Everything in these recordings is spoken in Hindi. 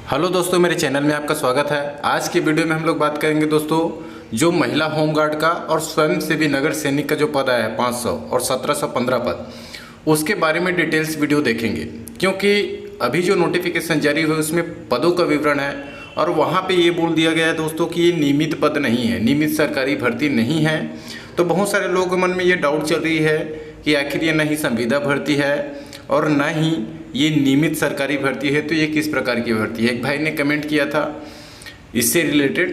हेलो दोस्तों, मेरे चैनल में आपका स्वागत है। आज की वीडियो में हम लोग बात करेंगे दोस्तों, जो महिला होमगार्ड का और स्वयं सेवी नगर सैनिक का जो पद आया है 500 और 1715 पद, उसके बारे में डिटेल्स वीडियो देखेंगे। क्योंकि अभी जो नोटिफिकेशन जारी हुई उसमें पदों का विवरण है और वहाँ पे ये बोल दिया गया है दोस्तों कि ये नियमित पद नहीं है, नियमित सरकारी भर्ती नहीं है। तो बहुत सारे लोगों के मन में ये डाउट चल रही है कि आखिर ये नहीं संविदा भर्ती है और ना ही ये नियमित सरकारी भर्ती है, तो ये किस प्रकार की भर्ती है। एक भाई ने कमेंट किया था इससे रिलेटेड,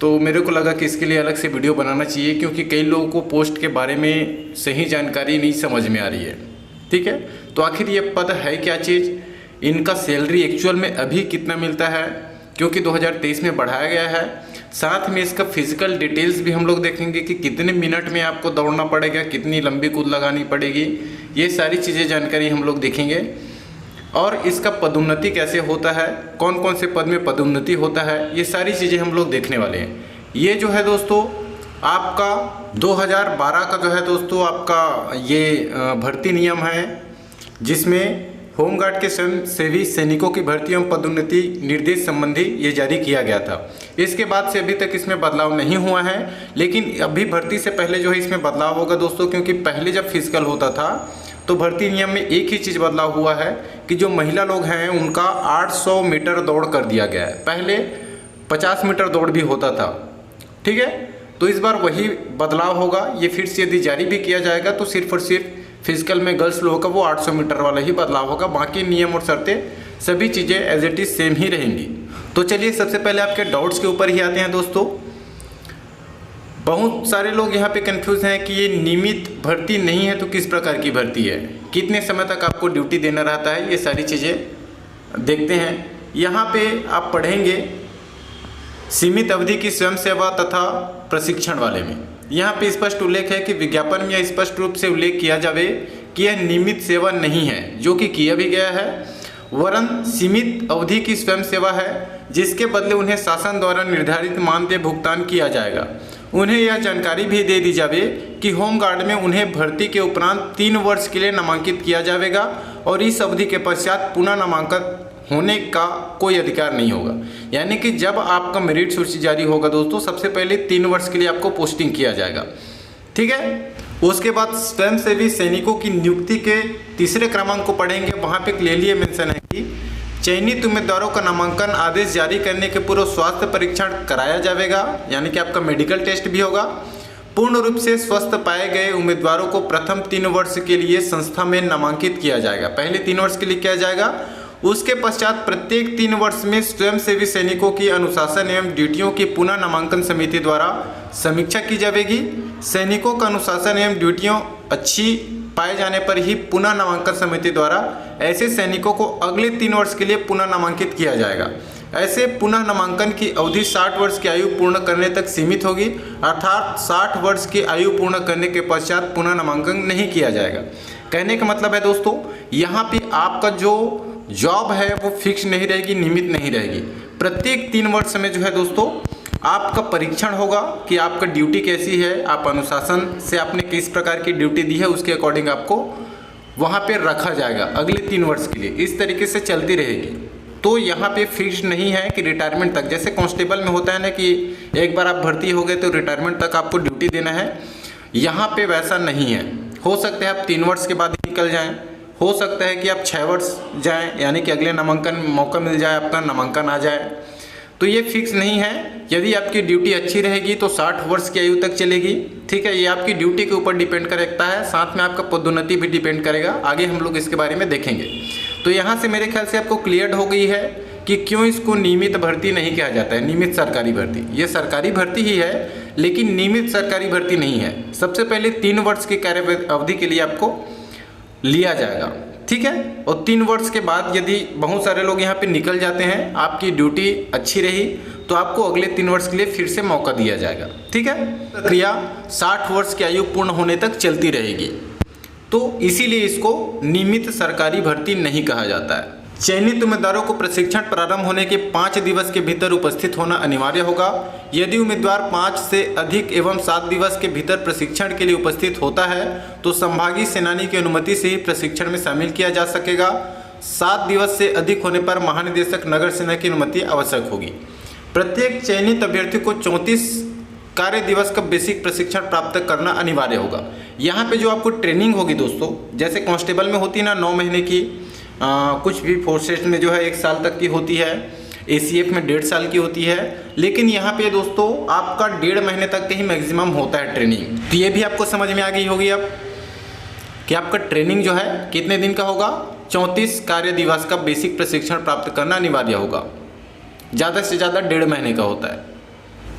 तो मेरे को लगा कि इसके लिए अलग से वीडियो बनाना चाहिए, क्योंकि कई लोगों को पोस्ट के बारे में सही जानकारी नहीं समझ में आ रही है। ठीक है, तो आखिर ये पद है क्या चीज़, इनका सैलरी एक्चुअल में अभी कितना मिलता है, क्योंकि 2023 में बढ़ाया गया है। साथ में इसका फिजिकल डिटेल्स भी हम लोग देखेंगे कि कितने मिनट में आपको दौड़ना पड़ेगा, कितनी लंबी कूद लगानी पड़ेगी, ये सारी चीज़ें जानकारी हम लोग देखेंगे। और इसका पदोन्नति कैसे होता है, कौन कौन से पद में पदोन्नति होता है, ये सारी चीज़ें हम लोग देखने वाले हैं। ये जो है दोस्तों आपका 2012 का जो है दोस्तों आपका ये भर्ती नियम है, जिसमें होमगार्ड के स्वयं सेवी सैनिकों की भर्ती एवं पदोन्नति निर्देश संबंधी ये जारी किया गया था। इसके बाद से अभी तक इसमें बदलाव नहीं हुआ है, लेकिन अभी भर्ती से पहले जो है इसमें बदलाव होगा दोस्तों, क्योंकि पहले जब फिजिकल होता था तो भर्ती नियम में एक ही चीज़ बदलाव हुआ है कि जो महिला लोग हैं उनका 800 मीटर दौड़ कर दिया गया है। पहले 50 मीटर दौड़ भी होता था। ठीक है, तो इस बार वही बदलाव होगा। ये फिर से यदि जारी भी किया जाएगा तो सिर्फ और सिर्फ फिजिकल में गर्ल्स लोगों का वो 800 मीटर वाला ही बदलाव होगा। बाकी नियम और शर्तें सभी चीज़ें एज इट इज़ सेम ही रहेंगी। तो चलिए सबसे पहले आपके डाउट्स के ऊपर ही आते हैं दोस्तों। बहुत सारे लोग यहाँ पे कंफ्यूज हैं कि ये नियमित भर्ती नहीं है तो किस प्रकार की भर्ती है, कितने समय तक आपको ड्यूटी देना रहता है, ये सारी चीज़ें देखते हैं। यहाँ पे आप पढ़ेंगे सीमित अवधि की स्वयं सेवा तथा प्रशिक्षण वाले में। यहाँ पे स्पष्ट उल्लेख है कि विज्ञापन में स्पष्ट रूप से उल्लेख किया जावे कि यह नियमित सेवा नहीं है, जो कि किया भी गया है, वरन सीमित अवधि की स्वयं सेवा है, जिसके बदले उन्हें शासन द्वारा निर्धारित मानदेय भुगतान किया जाएगा। उन्हें यह जानकारी भी दे दी जावे कि होमगार्ड में उन्हें भर्ती के उपरांत 3 वर्ष के लिए नामांकित किया जाएगा और इस अवधि के पश्चात पुनः नामांकन होने का कोई अधिकार नहीं होगा। यानी कि जब आपका मेरिट सूची जारी होगा दोस्तों, सबसे पहले 3 वर्ष के लिए आपको पोस्टिंग किया जाएगा। ठीक है, उसके बाद स्वयंसेवी सैनिकों की नियुक्ति के तीसरे क्रमांक को पढ़ेंगे। वहाँ पे क्लियरली मेंशन है कि चयनित उम्मीदवारों का नामांकन आदेश जारी करने के पूर्व स्वास्थ्य परीक्षण कराया जाएगा, यानी कि आपका मेडिकल टेस्ट भी होगा। पूर्ण रूप से स्वस्थ पाए गए उम्मीदवारों को प्रथम 3 वर्ष के लिए संस्था में नामांकित किया जाएगा। पहले 3 वर्ष के लिए किया जाएगा, उसके पश्चात प्रत्येक 3 वर्ष में स्वयंसेवी सैनिकों की अनुशासन एवं ड्यूटियों की पुनः नामांकन समिति द्वारा समीक्षा की जाएगी। सैनिकों का अनुशासन एवं ड्यूटियों अच्छी पाए जाने पर ही पुनः नामांकन समिति द्वारा ऐसे सैनिकों को अगले 3 वर्ष के लिए पुनः नामांकित किया जाएगा। ऐसे पुनः नामांकन की अवधि 60 वर्ष की आयु पूर्ण करने तक सीमित होगी, अर्थात 60 वर्ष की आयु पूर्ण करने के पश्चात पुनः नामांकन नहीं किया जाएगा। कहने का मतलब है दोस्तों, यहाँ पे आपका जो जॉब है वो फिक्स नहीं रहेगी, नियमित नहीं रहेगी। प्रत्येक 3 वर्ष में जो है दोस्तों आपका परीक्षण होगा कि आपका ड्यूटी कैसी है, आप अनुशासन से आपने किस प्रकार की ड्यूटी दी है, उसके अकॉर्डिंग आपको वहाँ पे रखा जाएगा अगले 3 वर्ष के लिए। इस तरीके से चलती रहेगी। तो यहाँ पे फिक्स नहीं है कि रिटायरमेंट तक, जैसे कांस्टेबल में होता है ना कि एक बार आप भर्ती हो गए तो रिटायरमेंट तक आपको ड्यूटी देना है, यहाँ पे वैसा नहीं है। हो सकता है आप 3 वर्ष के बाद निकल जाएँ, हो सकता है कि आप 6 वर्ष जाएं, यानी कि अगले नामांकन मौका मिल जाए, आपका नामांकन आ जाए। तो ये फिक्स नहीं है। यदि आपकी ड्यूटी अच्छी रहेगी तो 60 वर्ष की आयु तक चलेगी। ठीक है, ये आपकी ड्यूटी के ऊपर डिपेंड करता है, साथ में आपका पदोन्नति भी डिपेंड करेगा। आगे हम लोग इसके बारे में देखेंगे। तो यहाँ से मेरे ख्याल से आपको क्लियर हो गई है कि क्यों इसको नियमित भर्ती नहीं कहा जाता है, नियमित सरकारी भर्ती। ये सरकारी भर्ती ही है, लेकिन नियमित सरकारी भर्ती नहीं है। सबसे पहले 3 वर्ष की कार्य अवधि के लिए आपको लिया जाएगा। ठीक है, और 3 वर्ष के बाद यदि बहुत सारे लोग यहाँ पे निकल जाते हैं, आपकी ड्यूटी अच्छी रही तो आपको अगले 3 वर्ष के लिए फिर से मौका दिया जाएगा। ठीक है, प्रक्रिया 60 वर्ष की आयु पूर्ण होने तक चलती रहेगी। तो इसीलिए इसको नियमित सरकारी भर्ती नहीं कहा जाता है। चयनित उम्मीदवारों को प्रशिक्षण प्रारंभ होने के 5 दिवस के भीतर उपस्थित होना अनिवार्य होगा। यदि उम्मीदवार 5 से अधिक एवं 7 दिवस के भीतर प्रशिक्षण के लिए उपस्थित होता है तो संभागीय सेनानी की अनुमति से ही प्रशिक्षण में शामिल किया जा सकेगा। 7 दिवस से अधिक होने पर महानिदेशक नगर सेना की अनुमति आवश्यक होगी। प्रत्येक चयनित अभ्यर्थी को 34 कार्य दिवस का बेसिक प्रशिक्षण प्राप्त करना अनिवार्य होगा। यहाँ पे जो आपको ट्रेनिंग होगी दोस्तों, जैसे कांस्टेबल में होती है ना 9 महीने की, कुछ भी फोर्सेस में जो है 1 साल तक की होती है, ACF में 1.5 साल की होती है, लेकिन यहाँ पे दोस्तों आपका 1.5 महीने तक का ही मैक्सिमम होता है ट्रेनिंग। तो ये भी आपको समझ में आ गई होगी अब कि आपका ट्रेनिंग जो है कितने दिन का होगा, 34 कार्य दिवस का बेसिक प्रशिक्षण प्राप्त करना अनिवार्य होगा। ज़्यादा से ज़्यादा 1.5 महीने का होता है।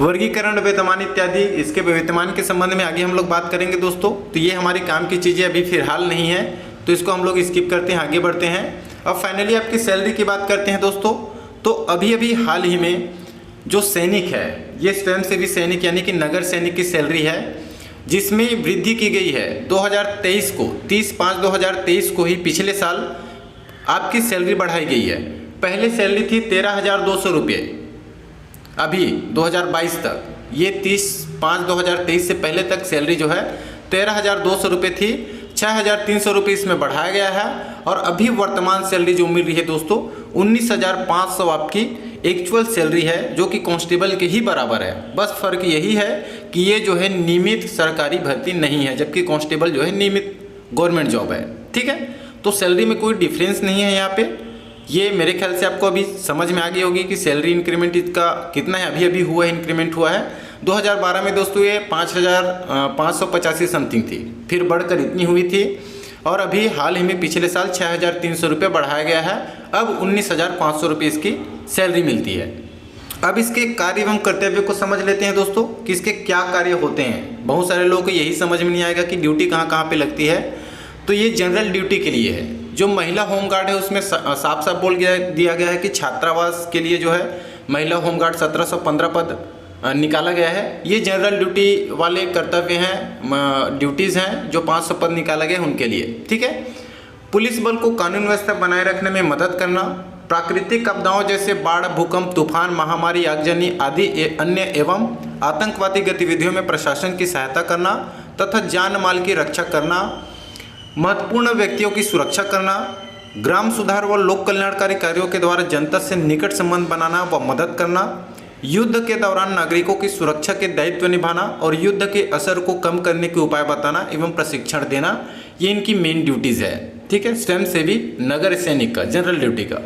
वर्गीकरण, वेतमान इत्यादि, इसके वेतमान के संबंध में आगे हम लोग बात करेंगे दोस्तों। तो ये हमारे काम की चीज़ें अभी फिलहाल नहीं है, तो इसको हम लोग स्किप करते हैं, आगे बढ़ते हैं। अब फाइनली आपकी सैलरी की बात करते हैं दोस्तों। तो अभी हाल ही में जो सैनिक है, ये स्वयंसेवी सैनिक यानी कि नगर सैनिक की सैलरी है, जिसमें वृद्धि की गई है 2023 को, 30/5/2023 को ही पिछले साल आपकी सैलरी बढ़ाई गई है। पहले सैलरी थी 13,200 रुपये, अभी 2022 तक, ये 30/5/2023 से पहले तक सैलरी जो है 13,200 रुपये थी, 6,300 रुपये इसमें बढ़ाया गया है। और अभी वर्तमान सैलरी जो मिल रही है दोस्तों 19,500 आपकी एक्चुअल सैलरी है, जो कि कांस्टेबल के ही बराबर है। बस फर्क यही है कि ये जो है नियमित सरकारी भर्ती नहीं है, जबकि कांस्टेबल जो है नियमित गवर्नमेंट जॉब है। ठीक है, तो सैलरी में कोई डिफरेंस नहीं है यहाँ पे। ये मेरे ख्याल से आपको अभी समझ में आ गई होगी कि सैलरी इंक्रीमेंट इसका कितना है, अभी हुआ है, इंक्रीमेंट हुआ है। 2012 में दोस्तों ये 5,585 समथिंग थी, फिर बढ़कर इतनी हुई थी, और अभी हाल ही में पिछले साल 6,300 रुपये बढ़ाया गया है। अब 19,500 रुपये इसकी सैलरी मिलती है। अब इसके कार्य एवं कर्तव्य को समझ लेते हैं दोस्तों कि इसके क्या कार्य होते हैं। बहुत सारे लोगों को यही समझ में नहीं आएगा कि ड्यूटी कहाँ कहाँ पे लगती है। तो ये जनरल ड्यूटी के लिए है। जो महिला होमगार्ड है उसमें साफ साफ दिया गया है कि छात्रावास के लिए जो है महिला होमगार्ड 1715 पद निकाला गया है। ये जनरल ड्यूटी वाले कर्तव्य हैं, ड्यूटीज़ हैं, जो 500 पद निकाला गया है उनके लिए। ठीक है, पुलिस बल को कानून व्यवस्था बनाए रखने में मदद करना, प्राकृतिक आपदाओं जैसे बाढ़, भूकंप, तूफान, महामारी, आगजनी आदि अन्य एवं आतंकवादी गतिविधियों में प्रशासन की सहायता करना तथा जान माल की रक्षा करना, महत्वपूर्ण व्यक्तियों की सुरक्षा करना, ग्राम सुधार व लोक कल्याणकारी कार्यों के द्वारा जनता से निकट संबंध बनाना व मदद करना, युद्ध के दौरान नागरिकों की सुरक्षा के दायित्व निभाना और युद्ध के असर को कम करने के उपाय बताना एवं प्रशिक्षण देना, ये इनकी मेन ड्यूटीज़ है। ठीक है, स्वयंसेवी नगर सैनिक का जनरल ड्यूटी का।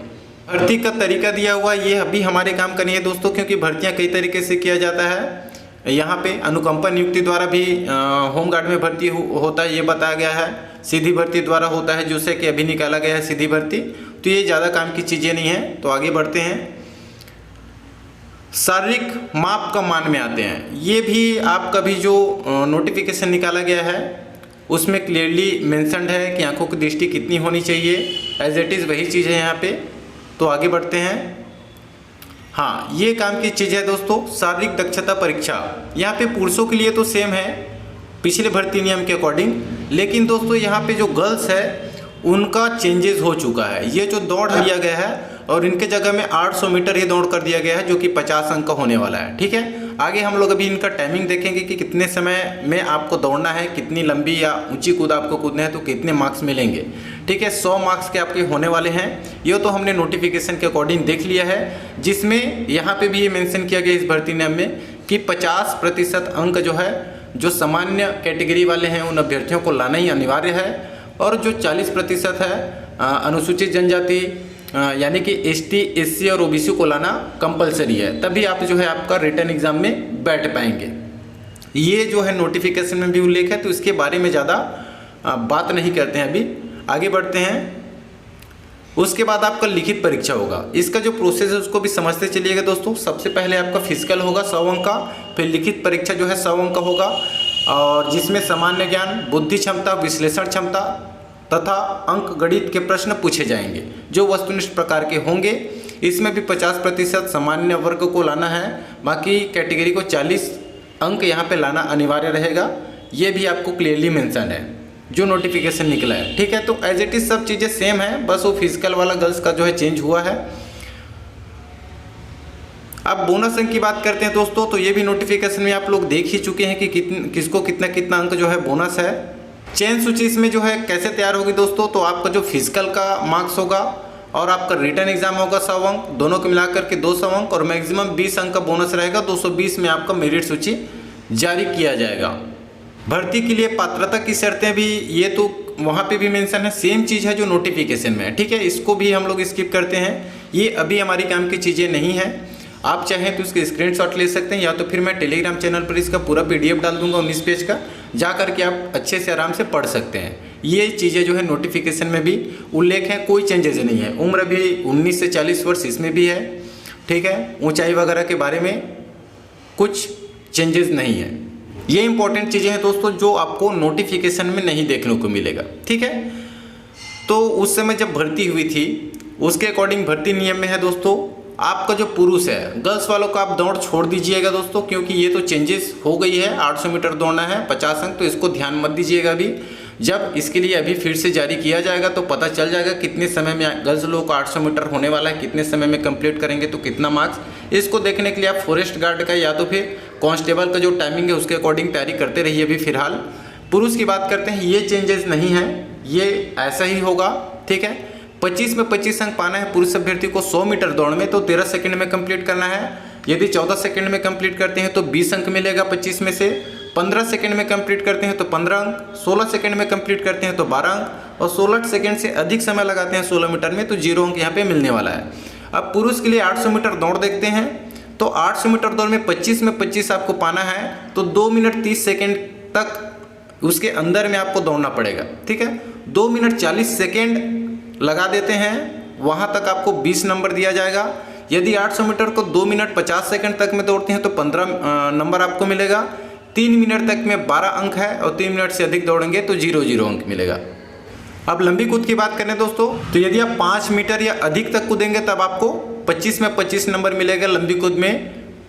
भर्ती का तरीका दिया हुआ, ये अभी हमारे काम का नहीं है दोस्तों, क्योंकि भर्तियाँ कई तरीके से किया जाता है। यहाँ पे अनुकंपा नियुक्ति द्वारा भी होमगार्ड में भर्ती होता है, ये बताया गया है। सीधी भर्ती द्वारा होता है, जैसे कि अभी निकाला गया है सीधी भर्ती। तो ये ज़्यादा काम की चीज़ें नहीं है। तो आगे बढ़ते हैं, शारीरिक माप का मान में आते हैं। ये भी आपका भी जो नोटिफिकेशन निकाला गया है उसमें क्लियरली मेंशन्ड है कि आंखों की दृष्टि कितनी होनी चाहिए, एज इट इज़ वही चीज़ है यहाँ पे। तो आगे बढ़ते हैं। हाँ, ये काम की चीज़ है दोस्तों, शारीरिक दक्षता परीक्षा। यहाँ पे पुरुषों के लिए तो सेम है पिछले भर्ती नियम के अकॉर्डिंग, लेकिन दोस्तों यहाँ पे जो गर्ल्स है उनका चेंजेस हो चुका है। ये जो दौड़ दिया गया है और इनके जगह में 800 मीटर ही दौड़ कर दिया गया है, जो कि 50 अंक का होने वाला है। ठीक है, आगे हम लोग अभी इनका टाइमिंग देखेंगे कि कितने समय में आपको दौड़ना है, कितनी लंबी या ऊंची कूद आपको कूदना है, तो कितने मार्क्स मिलेंगे। ठीक है, 100 मार्क्स के आपके होने वाले हैं। ये तो हमने नोटिफिकेशन के अकॉर्डिंग देख लिया है, जिसमें यहाँ पे भी ये मेंशन किया गया इस भर्ती नियम में कि 50% अंक जो है, जो सामान्य कैटेगरी वाले हैं उन अभ्यर्थियों को लाना ही अनिवार्य है, और जो 40% है अनुसूचित जनजाति यानी कि ST, SC और OBC को लाना कंपलसरी है। तभी आप जो है आपका रिटर्न एग्जाम में बैठ पाएंगे। ये जो है नोटिफिकेशन में भी उल्लेख है, तो इसके बारे में ज़्यादा बात नहीं करते हैं। अभी आगे बढ़ते हैं। उसके बाद आपका लिखित परीक्षा होगा। इसका जो प्रोसेस है उसको भी समझते चलिएगा दोस्तों। सबसे पहले आपका फिजिकल होगा 100 अंक का, फिर लिखित परीक्षा जो है 100 अंक का होगा, और जिसमें सामान्य ज्ञान, बुद्धि क्षमता, विश्लेषण क्षमता तथा अंक गणित के प्रश्न पूछे जाएंगे, जो वस्तुनिष्ठ प्रकार के होंगे। इसमें भी 50% सामान्य वर्ग को लाना है, बाकी कैटेगरी को 40 अंक यहाँ पे लाना अनिवार्य रहेगा। ये भी आपको क्लियरली मेंशन है जो नोटिफिकेशन निकला है। ठीक है, तो एज इट इज सब चीज़ें सेम है, बस वो फिजिकल वाला गर्ल्स का जो है चेंज हुआ है। अब बोनस अंक की बात करते हैं दोस्तों। तो ये भी नोटिफिकेशन में आप लोग देख ही चुके हैं कि किसको कितना कितना अंक जो है बोनस है। चयन सूची इसमें जो है कैसे तैयार होगी दोस्तों, तो आपका जो फिजिकल का मार्क्स होगा और आपका रिटर्न एग्जाम होगा 100 अंक, दोनों को मिलाकर के 200 अंक और मैक्सिमम 20 अंक का बोनस रहेगा। 220 में आपका मेरिट सूची जारी किया जाएगा। भर्ती के लिए पात्रता की शर्तें भी ये तो वहाँ पे भी मेंशन है, सेम चीज़ है जो नोटिफिकेशन में है, ठीक है। इसको भी हम लोग स्किप करते हैं, ये अभी हमारी काम की चीज़ें नहीं है। आप चाहें तो उसके स्क्रीनशॉट ले सकते हैं, या तो फिर मैं टेलीग्राम चैनल पर इसका पूरा PDF डाल दूंगा 19 पेज का, जा करके आप अच्छे से आराम से पढ़ सकते हैं। ये चीज़ें जो है नोटिफिकेशन में भी उल्लेख है, कोई चेंजेस नहीं है। उम्र भी 19 से 40 वर्ष इसमें भी है, ठीक है। ऊंचाई वगैरह के बारे में कुछ चेंजेस नहीं है। ये इंपॉर्टेंट चीज़ें हैं दोस्तों जो आपको नोटिफिकेशन में नहीं देखने को मिलेगा, ठीक है। तो उस समय जब भर्ती हुई थी उसके अकॉर्डिंग भर्ती नियम में है दोस्तों, आपका जो पुरुष है, गर्ल्स वालों को आप दौड़ छोड़ दीजिएगा दोस्तों, क्योंकि ये तो चेंजेस हो गई है। 800 मीटर दौड़ना है 50 अंक, तो इसको ध्यान मत दीजिएगा अभी। जब इसके लिए अभी फिर से जारी किया जाएगा तो पता चल जाएगा कितने समय में गर्ल्स लोगों को 800 मीटर होने वाला है, कितने समय में कंप्लीट करेंगे तो कितना मार्क्स। इसको देखने के लिए आप फॉरेस्ट गार्ड का या तो फिर कांस्टेबल का जो टाइमिंग है उसके अकॉर्डिंग तैयारी करते रहिए। अभी फिलहाल पुरुष की बात करते हैं, ये चेंजेस नहीं है, ये ऐसा ही होगा, ठीक है। 25 में 25 अंक पाना है पुरुष अभ्यर्थी को 100 मीटर दौड़ में, तो 13 सेकंड में कंप्लीट करना है। यदि 14 सेकंड में कंप्लीट करते हैं तो 20 अंक मिलेगा 25 में से। 15 सेकंड में कंप्लीट करते हैं तो 15 अंक, 16 सेकंड में कंप्लीट करते हैं तो 12 अंक, और 16 सेकंड से अधिक समय लगाते हैं 16 मीटर में तो 0 अंक यहाँ पे मिलने वाला है। अब पुरुष के लिए 800 मीटर दौड़ देखते हैं, तो 800 मीटर दौड़ में 25 में 25 आपको पाना है, तो 2 मिनट 30 सेकेंड तक उसके अंदर में आपको दौड़ना पड़ेगा, ठीक है। 2 मिनट 40 सेकेंड लगा देते हैं, वहाँ तक आपको 20 नंबर दिया जाएगा। यदि 800 मीटर को 2 मिनट 50 सेकंड तक में दौड़ते हैं तो 15 नंबर आपको मिलेगा। 3 मिनट तक में 12 अंक है, और 3 मिनट से अधिक दौड़ेंगे तो 0 अंक मिलेगा। अब लंबी कूद की बात करें दोस्तों, तो यदि आप 5 मीटर या अधिक तक कूदेंगे तब आपको 25 में 25 नंबर मिलेगा लंबी कूद में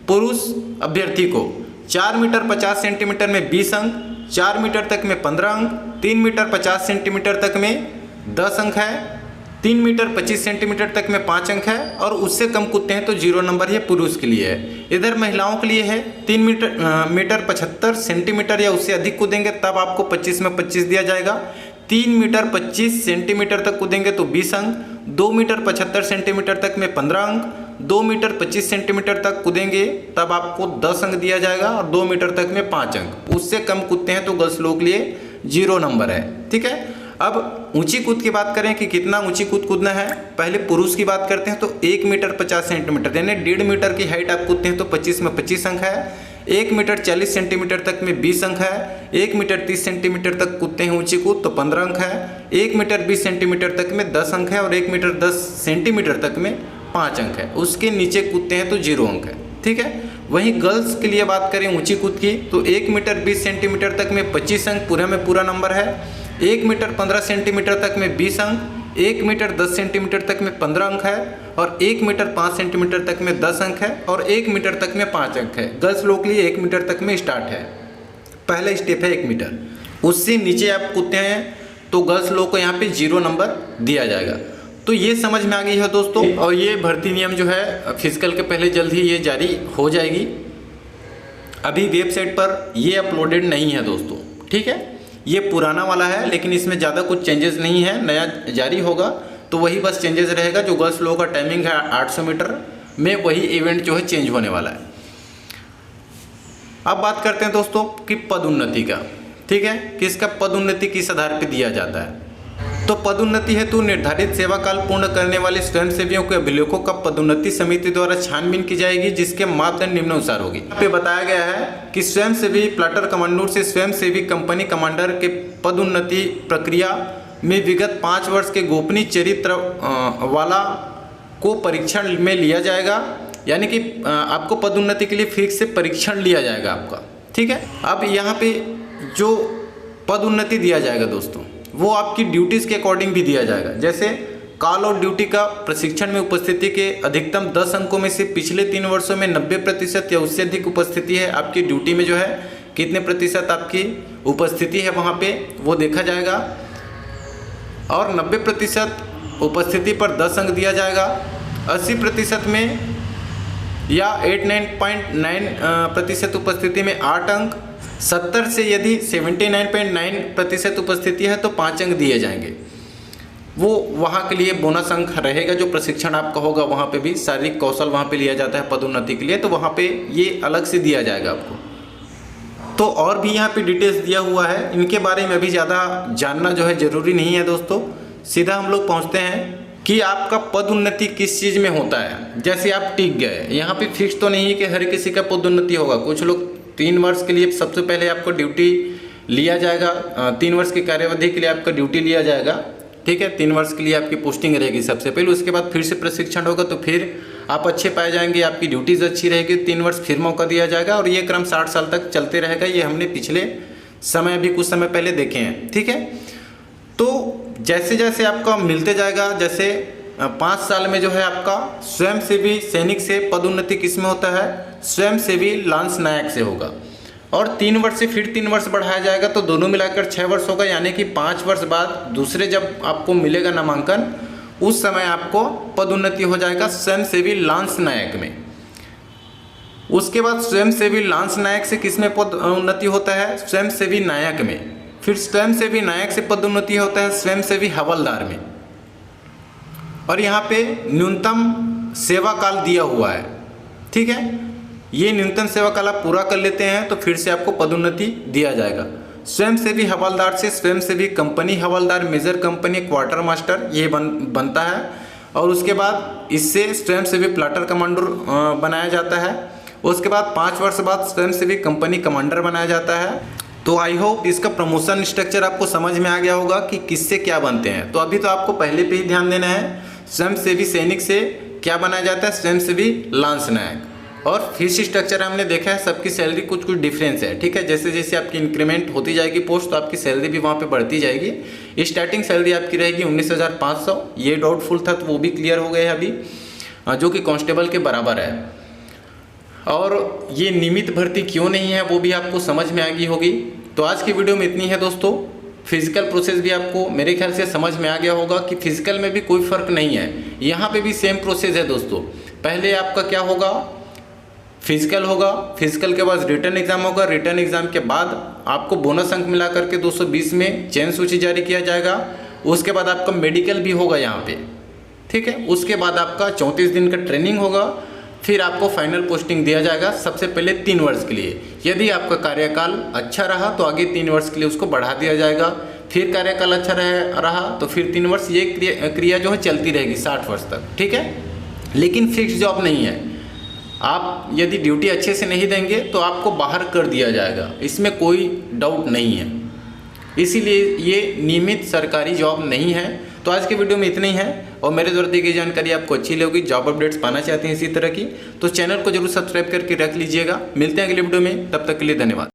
पुरुष अभ्यर्थी को। 4 मीटर 50 सेंटीमीटर में 20 अंक, 4 मीटर तक में 15 अंक, 3 मीटर 50 सेंटीमीटर तक में 10 अंक है, 3 मीटर 25 सेंटीमीटर तक में 5 अंक है, और उससे कम कूदते हैं तो 0 नंबर ये पुरुष के लिए है। इधर महिलाओं के लिए है 3 मीटर 75 सेंटीमीटर या उससे अधिक कूदेंगे तब आपको 25 में 25 दिया जाएगा। 3 मीटर 25 सेंटीमीटर तक कूदेंगे तो 20 अंक, 2 मीटर 75 सेंटीमीटर तक में 15 अंक, 2 मीटर 25 सेंटीमीटर तक कूदेंगे तब आपको 10 अंक दिया जाएगा, और 2 मीटर तक में 5 अंक। उससे कम कूदते हैं तो गर्ल्स लोगों के लिए 0 नंबर है, ठीक है। अब ऊंची कूद की बात करें कि कितना ऊंची कूद कूदना है, पहले पुरुष की बात करते हैं तो 1 मीटर 50 सेंटीमीटर यानी 1.5 मीटर की हाइट आप कूदते हैं तो 25 में 25 अंक है। 1 मीटर 40 सेंटीमीटर तक में 20 अंक है। 1 मीटर 30 सेंटीमीटर तक कूदते हैं ऊंची कूद तो 15 अंक है। 1 मीटर 20 सेंटीमीटर तक में 10 अंक है, और 1 मीटर 10 सेंटीमीटर तक में 5 अंक है। उसके नीचे कूदते हैं तो 0 अंक है, ठीक है। वहीं गर्ल्स के लिए बात करें ऊंची कूद की तो 1 मीटर 20 सेंटीमीटर तक में 25 अंक पूरा में पूरा नंबर है। 1 मीटर 15 सेंटीमीटर तक में 20 अंक, 1 मीटर 10 सेंटीमीटर तक में 15 अंक है, और 1 मीटर 5 सेंटीमीटर तक में 10 अंक है, और 1 मीटर तक में 5 अंक है। गर्ल्स लोग के लिए 1 मीटर तक में स्टार्ट है, पहला स्टेप है 1 मीटर। उससे नीचे आप कूदते हैं तो गर्ल्स लोग को यहाँ पे 0 नंबर दिया जाएगा। तो ये समझ में आ गई है दोस्तों, और ये भर्ती नियम जो है फिजिकल के पहले जल्द ही ये जारी हो जाएगी। अभी वेबसाइट पर ये अपलोडेड नहीं है दोस्तों, ठीक है। ये पुराना वाला है, लेकिन इसमें ज़्यादा कुछ चेंजेस नहीं है। नया जारी होगा तो वही बस चेंजेस रहेगा। जो गर्ल्स लोगों का टाइमिंग है 800 मीटर में, वही इवेंट जो है चेंज होने वाला है। अब बात करते हैं दोस्तों कि पदोन्नति का, ठीक है, कि इसका पदोन्नति किस आधार पर दिया जाता है। तो पदोन्नति हेतु निर्धारित सेवा काल पूर्ण करने वाले स्वयंसेवियों के अभिलेखों का पदोन्नति समिति द्वारा छानबीन की जाएगी, जिसके मापदंड निम्नानुसार होगी। यहाँ पे बताया गया है कि स्वयंसेवी प्लाटर कमांडर से स्वयंसेवी कंपनी कमांडर के पदोन्नति प्रक्रिया में विगत 5 वर्ष के गोपनीय चरित्र वाला को परीक्षण में लिया जाएगा। यानी कि आपको पदोन्नति के लिए फिक्स से परीक्षण लिया जाएगा आपका, ठीक है। अब यहाँ पे जो पदोन्नति दिया जाएगा दोस्तों, वो आपकी ड्यूटीज़ के अकॉर्डिंग भी दिया जाएगा। जैसे कॉल और ड्यूटी का प्रशिक्षण में उपस्थिति के अधिकतम 10 अंकों में से पिछले 3 वर्षों में 90% या उससे अधिक उपस्थिति है आपकी ड्यूटी में, जो है कितने प्रतिशत आपकी उपस्थिति है वहाँ पे वो देखा जाएगा। और 90% उपस्थिति पर 10 अंक दिया जाएगा। 80% में या 89.9% उपस्थिति में 8 अंक। 70 से यदि 79.9% उपस्थिति है तो 5 अंक दिए जाएंगे। वो वहाँ के लिए बोनस अंक रहेगा। जो प्रशिक्षण आपका होगा वहाँ पे भी शारीरिक कौशल वहाँ पे लिया जाता है पदोन्नति के लिए, तो वहाँ पे ये अलग से दिया जाएगा आपको। तो और भी यहाँ पे डिटेल्स दिया हुआ है, इनके बारे में अभी ज़्यादा जानना जो है ज़रूरी नहीं है दोस्तों। सीधा हम लोग पहुँचते हैं कि आपका पदोन्नति किस चीज़ में होता है। जैसे आप टिक गए, यहाँ पे फिक्स तो नहीं है कि हर किसी का पदोन्नति होगा। कुछ लोग 3 वर्ष के लिए सबसे पहले आपको ड्यूटी लिया जाएगा, 3 वर्ष की कार्यवधि के लिए आपका ड्यूटी लिया जाएगा, ठीक है। 3 वर्ष के लिए आपकी पोस्टिंग रहेगी सबसे पहले, उसके बाद फिर से प्रशिक्षण होगा, तो फिर आप अच्छे पाए जाएंगे, आपकी ड्यूटीज़ अच्छी रहेगी, 3 वर्ष फिर मौका दिया जाएगा और ये क्रम 60 साल तक चलते रहेगा। ये हमने पिछले समय अभी कुछ समय पहले देखे हैं, ठीक है। तो जैसे जैसे आपका मिलते जाएगा, जैसे 5 साल में जो है आपका स्वयंसेवी सैनिक से पदोन्नति किस में होता है, स्वयंसेवी लांस नायक से होगा। और 3 वर्ष से फिर 3 वर्ष बढ़ाया जाएगा, तो दोनों मिलाकर 6 वर्ष होगा। यानी कि 5 वर्ष बाद दूसरे जब आपको मिलेगा नामांकन, उस समय आपको पदोन्नति हो जाएगा स्वयंसेवी लांस नायक में। उसके बाद स्वयंसेवी लांस नायक से किसमें पदोन्नति होता है, स्वयंसेवी नायक में। फिर स्वयंसेवी नायक से पदोन्नति होता है स्वयंसेवी हवलदार में। और यहाँ पे न्यूनतम सेवा काल दिया हुआ है, ठीक है। ये न्यूनतम सेवा काल आप पूरा कर लेते हैं तो फिर से आपको पदोन्नति दिया जाएगा। स्वयंसेवी हवलदार से स्वयंसेवी कंपनी हवलदार, मेजर कंपनी क्वार्टर मास्टर ये बनता है। और उसके बाद इससे स्वयंसेवी प्लाटर कमांडर बनाया जाता है। उसके बाद 5 वर्ष बाद स्वयंसेवी कंपनी कमांडर बनाया जाता है। तो आई होप इसका प्रमोशन स्ट्रक्चर आपको समझ में आ गया होगा कि किससे क्या बनते हैं। तो अभी तो आपको पहले पे ही ध्यान देना है, स्वयंसेवी सैनिक से क्या बनाया जाता है, स्वयंसेवी लांस नायक। और फीस स्ट्रक्चर हमने देखा है, सबकी सैलरी कुछ कुछ डिफरेंस है, ठीक है। जैसे जैसे आपकी इंक्रीमेंट होती जाएगी पोस्ट, तो आपकी सैलरी भी वहाँ पे बढ़ती जाएगी। स्टार्टिंग सैलरी आपकी रहेगी 19,500, ये डाउटफुल था तो वो भी क्लियर हो गया है अभी, जो कि कांस्टेबल के बराबर है। और ये नियमित भर्ती क्यों नहीं है वो भी आपको समझ में आ गई होगी। तो आज की वीडियो में इतनी है दोस्तों। फिजिकल प्रोसेस भी आपको मेरे ख्याल से समझ में आ गया होगा कि फिजिकल में भी कोई फ़र्क नहीं है, यहाँ पे भी सेम प्रोसेस है दोस्तों। पहले आपका क्या होगा, फिजिकल होगा, फिजिकल के बाद रिटर्न एग्जाम होगा, रिटर्न एग्जाम के बाद आपको बोनस अंक मिला करके 220 में चयन सूची जारी किया जाएगा। उसके बाद आपका मेडिकल भी होगा यहाँ पे, ठीक है। उसके बाद आपका 34 दिन का ट्रेनिंग होगा, फिर आपको फाइनल पोस्टिंग दिया जाएगा सबसे पहले 3 वर्ष के लिए। यदि आपका कार्यकाल अच्छा रहा तो आगे 3 वर्ष के लिए उसको बढ़ा दिया जाएगा। फिर कार्यकाल अच्छा रहा तो फिर 3 वर्ष ये क्रिया जो है चलती रहेगी 60 वर्ष तक, ठीक है। लेकिन फिक्स जॉब नहीं है, आप यदि ड्यूटी अच्छे से नहीं देंगे तो आपको बाहर कर दिया जाएगा, इसमें कोई डाउट नहीं है। इसीलिए ये नियमित सरकारी जॉब नहीं है। तो आज के वीडियो में इतना ही है, और मेरे द्वारा दी गई जानकारी आपको अच्छी लगेगी। जॉब अपडेट्स पाना चाहते हैं इसी तरह की, तो चैनल को जरूर सब्सक्राइब करके रख लीजिएगा। मिलते हैं अगले वीडियो में, तब तक के लिए धन्यवाद।